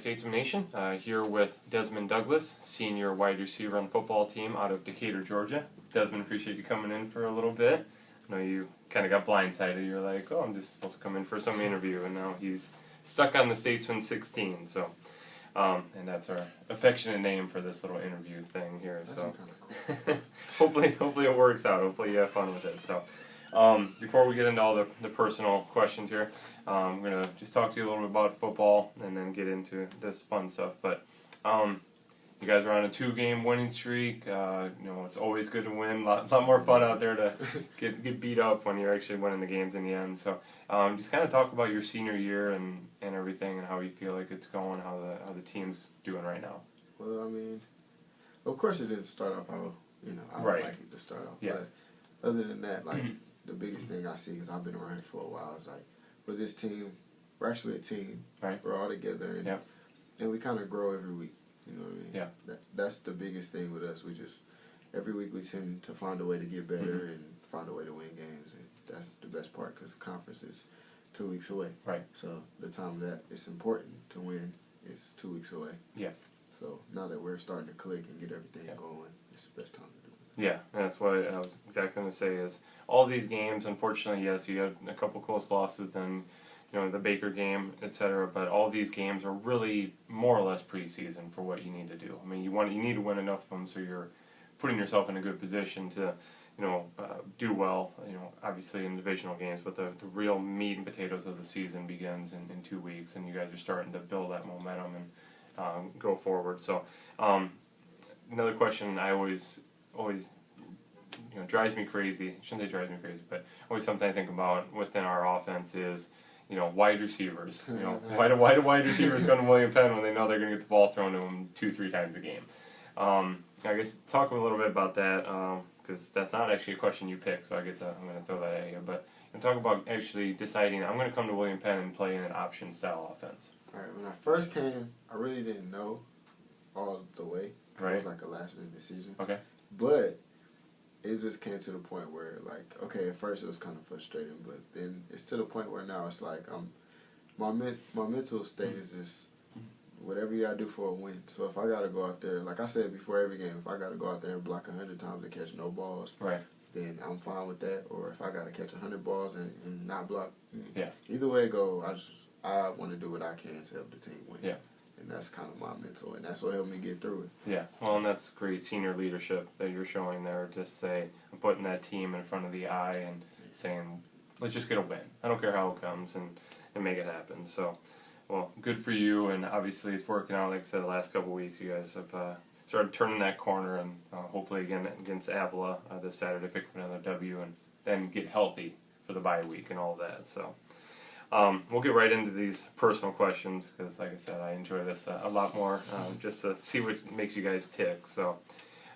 Statesmen Nation, here with Desmond Douglas, senior wide receiver on the football team out of Decatur, Georgia. Desmond, appreciate you coming in for a little bit. I know you kind of got blindsided. You're like, oh, I'm just supposed to come in for some interview, and now he's stuck on the Statesman 16. So, and that's our affectionate name for this little interview thing here. That's so, kind of cool. hopefully it works out. Hopefully you have fun with it. So, before we get into all the personal questions here, I'm going to just talk to you a little bit about football and then get into this fun stuff. But you guys are on a 2-game winning streak. It's always good to win. A lot more fun out there to get beat up when you're actually winning the games in the end. So just kind of talk about your senior year and everything and how you feel like it's going, how the team's doing right now. Well, I mean, of course it didn't start off how I would like it to start off. Yeah. But other than that, like the biggest thing I see, because I've been around for a while, is like with this team, we're actually a team. Right. We're all together, and we kind of grow every week. You know what I mean? Yeah. That's the biggest thing with us. We just every week we tend to find a way to get better and find a way to win games, and that's the best part because conference is 2 weeks away. Right. So the time that it's important to win is 2 weeks away. Yeah. So now that we're starting to click and get everything going, it's the best time to do it. Yeah, and that's what I was exactly going to say is all these games, unfortunately, yes, you had a couple close losses and the Baker game, etc. But all these games are really more or less preseason for what you need to do. I mean, you need to win enough of them so you're putting yourself in a good position to do well. Obviously in divisional games, but the real meat and potatoes of the season begins in 2 weeks, and you guys are starting to build that momentum and go forward. So another question I always drives me crazy. Shouldn't say drives me crazy, but always something I think about within our offense is wide receivers. Why do wide receivers come to William Penn when they know they're going to get the ball thrown to them 2-3 times a game? I guess talk a little bit about that because that's not actually a question you picked, so I'm going to throw that at you. But talk about actually deciding I'm going to come to William Penn and play in an option style offense. All right. When I first came, I really didn't know all the way. Right. It was like a last minute decision. Okay. But it just came to the point where, like, okay, at first it was kind of frustrating, but then it's to the point where now it's like my mental state is just whatever you gotta do for a win. So if I gotta go out there, like I said before every game, if I gotta go out there and block 100 times and catch no balls, right, then I'm fine with that. Or if I gotta catch 100 balls and not block, yeah, either way it go, I want to do what I can to help the team win. Yeah. And that's kind of my mental, and that's what helped me get through it. Yeah, well, and that's great senior leadership that you're showing there. Just say, I'm putting that team in front of the eye and saying, let's just get a win. I don't care how it comes, and make it happen. So, well, good for you, and obviously it's working out. Like I said, the last couple of weeks, you guys have started turning that corner, and hopefully again against Avila this Saturday, pick up another W, and then get healthy for the bye week and all that. So. We'll get right into these personal questions because, like I said, I enjoy this a lot more just to see what makes you guys tick. So,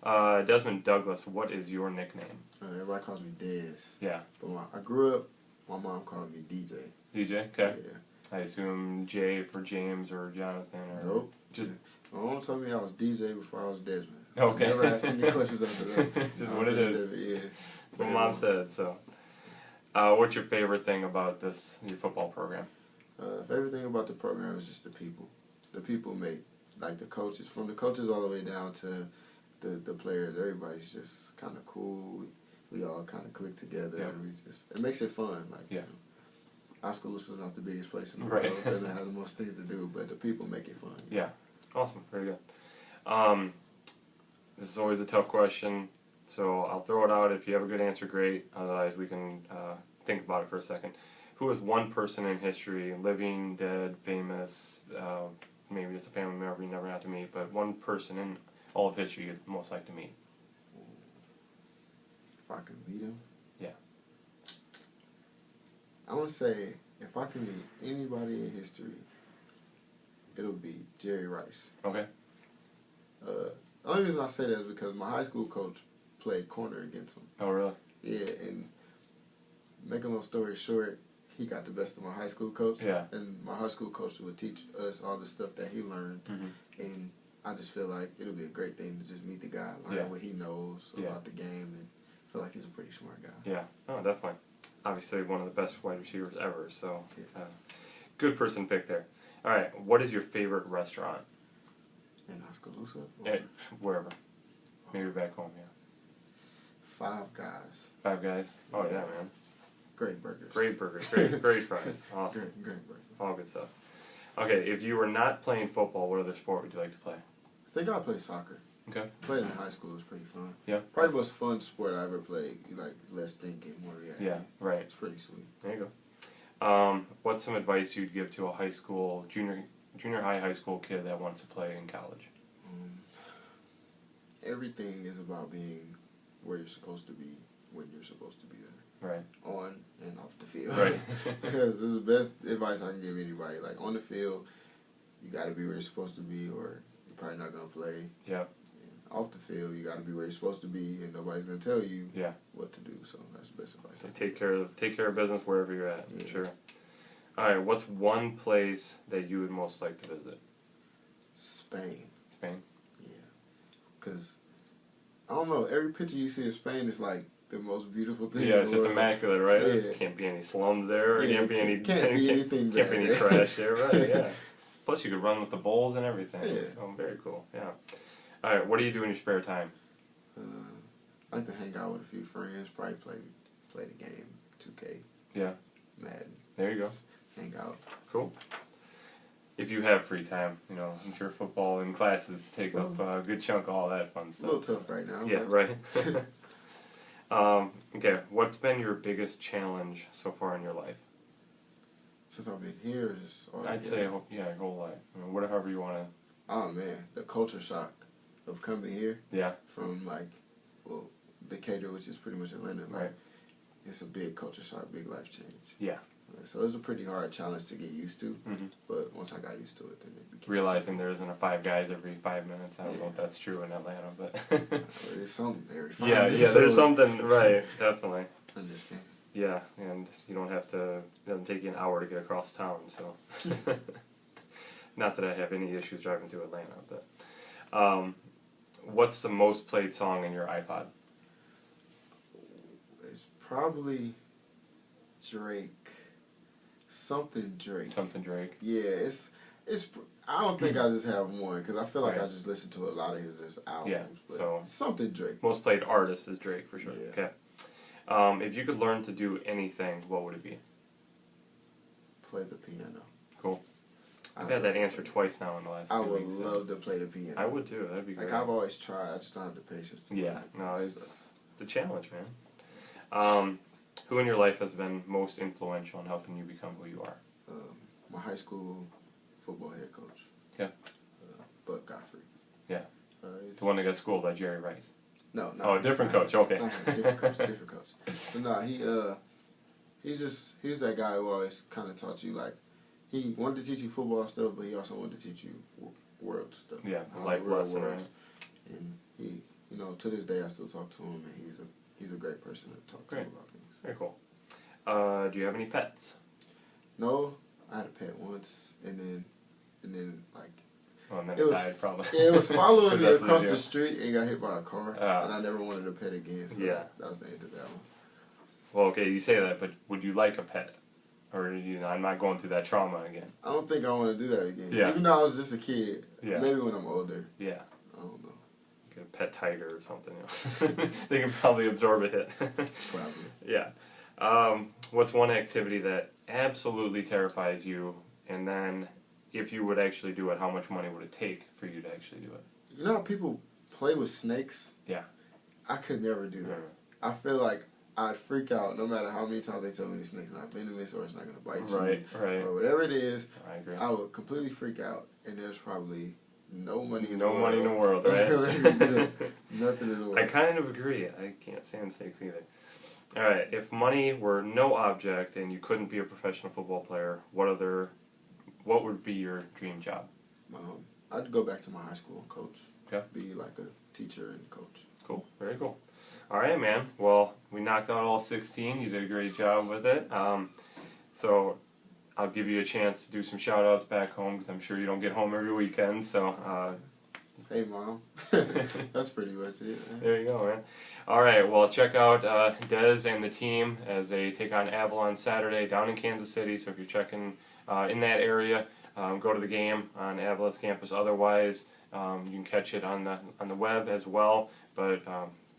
Desmond Douglas, what is your nickname? Everybody calls me Dez. Yeah. But when I grew up, my mom called me DJ. DJ? Okay. Yeah. I assume J for James or Jonathan or... Nope. Just... My mom told me I was DJ before I was Desmond. Okay. I never asked any questions after that. Just what it is. Yeah. That's what Mom said, so... what's your favorite thing about your football program? Favorite thing about the program is just the people. The people make, like the coaches, from the coaches all the way down to the players. Everybody's just kind of cool. We all kind of click together. Yeah. It makes it fun. Like Oskaloosa is not the biggest place in the world. It doesn't have the most things to do, but the people make it fun. Yeah, awesome, very good. This is always a tough question. So I'll throw it out. If you have a good answer, great. Otherwise, we can think about it for a second. Who is one person in history, living, dead, famous, maybe just a family member you never got to meet, but one person in all of history you'd most like to meet? If I can meet him? Yeah. I want to say, if I can meet anybody in history, it'll be Jerry Rice. Okay. The only reason I say that is because my high school coach played corner against him. Oh, really? Yeah, and make a long story short, he got the best of my high school coach. Yeah. And my high school coach would teach us all the stuff that he learned. Mm-hmm. And I just feel like it'll be a great thing to just meet the guy, learn what he knows about the game, and feel like he's a pretty smart guy. Yeah, oh, definitely. Obviously one of the best wide receivers ever, so good person pick there. All right. What is your favorite restaurant? In Oskaloosa? Wherever. Maybe back home, yeah. Five Guys. Five Guys? Oh, yeah, man. Great burgers. Great burgers. Great fries. Awesome. Great burgers. All good stuff. Okay, if you were not playing football, what other sport would you like to play? I think I played soccer. Okay. Played in high school. It was pretty fun. Yeah. Probably the most fun sport I ever played. Like, less thinking, more reacting. Yeah, right. It's pretty sweet. There you go. What's some advice you'd give to a junior high school kid that wants to play in college? Everything is about being where you're supposed to be when you're supposed to be there. Right. On and off the field. Right. Because this is the best advice I can give anybody. Like, on the field, you got to be where you're supposed to be, or you're probably not going to play. Yeah. And off the field, you got to be where you're supposed to be, and nobody's going to tell you what to do. So that's the best advice. So take care of business wherever you're at. Yeah. Sure. All right. What's one place that you would most like to visit? Spain. Spain. Yeah. Because, I don't know, every picture you see of Spain is like the most beautiful thing. Yeah, it's just immaculate, right? Yeah. There can't be any slums there. Yeah, Can't be any anything can't be bad any there. trash there, right? Yeah. Plus, you could run with the bulls and everything. Yeah. So very cool. Yeah. All right. What do you do in your spare time? I like to hang out with a few friends. Probably play the game, 2K. Yeah. Madden. There you go. Just hang out. Cool. If you have free time, you know, I'm sure football and classes take up a good chunk of all that fun stuff. A little tough right now. Yeah, right. Okay, what's been your biggest challenge so far in your life? Since I've been here, just all I'd say, your whole life. I mean, whatever you want to. Oh man, the culture shock of coming here. Yeah. From Decatur, which is pretty much Atlanta. Like, right. It's a big culture shock, big life change. Yeah. So it was a pretty hard challenge to get used to. Mm-hmm. But once I got used to it, then it became realizing there isn't a Five Guys every 5 minutes. I don't know if that's true in Atlanta, but there's something every 5 yeah, minutes. there's something, right? Definitely. Understand. Yeah, and you don't have to. It doesn't take you an hour to get across town. So, not that I have any issues driving to Atlanta, but what's the most played song in your iPod? It's probably Drake. Something Drake. Something Drake. Yeah, it's. I don't think I just have one because I feel like Right. I just listen to a lot of his albums. Yeah, But so something Drake. most played artist is Drake for sure. Yeah. Okay. If you could learn to do anything, what would it be? Play the piano. Cool. I've had that answer twice now in the last 2 I would weeks. love to play the piano. I would too. That'd be great. Like I've always tried. I just don't have the patience to. Yeah. learn. No, So, it's a challenge, man. Who in your life has been most influential in helping you become who you are? my high school football head coach. Yeah. Buck Godfrey. Yeah. He's The one that got schooled by Jerry Rice. No. Oh, a different coach. Okay. Different coach. But no, he's that guy who always kind of taught you, like, he wanted to teach you football stuff, but he also wanted to teach you world stuff. Yeah, how life the world lesson, works. right? And he, to this day, I still talk to him, and he's a great person to talk to Great. about things. Very cool. Do you have any pets? No, I had a pet once, and then like. Oh, and then It it was- died, probably. Yeah, it was following me That's across deal. the street and got hit by a car, and I never wanted a pet again. So Yeah. that was the end of that one. Well, okay, you say that, but would you like a pet? Or, I'm not going through that trauma again. I don't think I want to do that again. Yeah. Even though I was just a kid. Yeah. Maybe when I'm older. Yeah. I don't know. Get a pet tiger or something. They can probably absorb a hit. Probably. Yeah. What's one activity that absolutely terrifies you, and then if you would actually do it, how much money would it take for you to actually do it? You know how people play with snakes? Yeah. I could never do that. I feel like I'd freak out no matter how many times they tell me the snake's not venomous or it's not going to bite you. Right. Or whatever it is. I agree. I would completely freak out, and there's probably no money in the No world. money in the world, that's right? gonna make me do it. Nothing in the world. I kind of agree. I can't stand snakes either. All right. If money were no object and you couldn't be a professional football player, what would be your dream job? I'd go back to my high school and coach. Okay. Be like a teacher and coach. Cool. Very cool. All right, man. Well, we knocked out all 16. You did a great job with it. So I'll give you a chance to do some shout-outs back home because I'm sure you don't get home every weekend. So Hey, Mom. That's pretty much it. there you go, man. All right. Well, check out Des and the team as they take on Avalon Saturday down in Kansas City. So if you're checking in that area, go to the game on Avalos campus. Otherwise, you can catch it on the web as well. But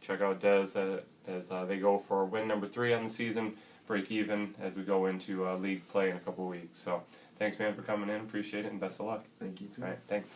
check out Des as they go for win number 3 on the season, break even as we go into league play in a couple of weeks. So thanks, man, for coming in. Appreciate it, and best of luck. Thank you, too. All right, thanks.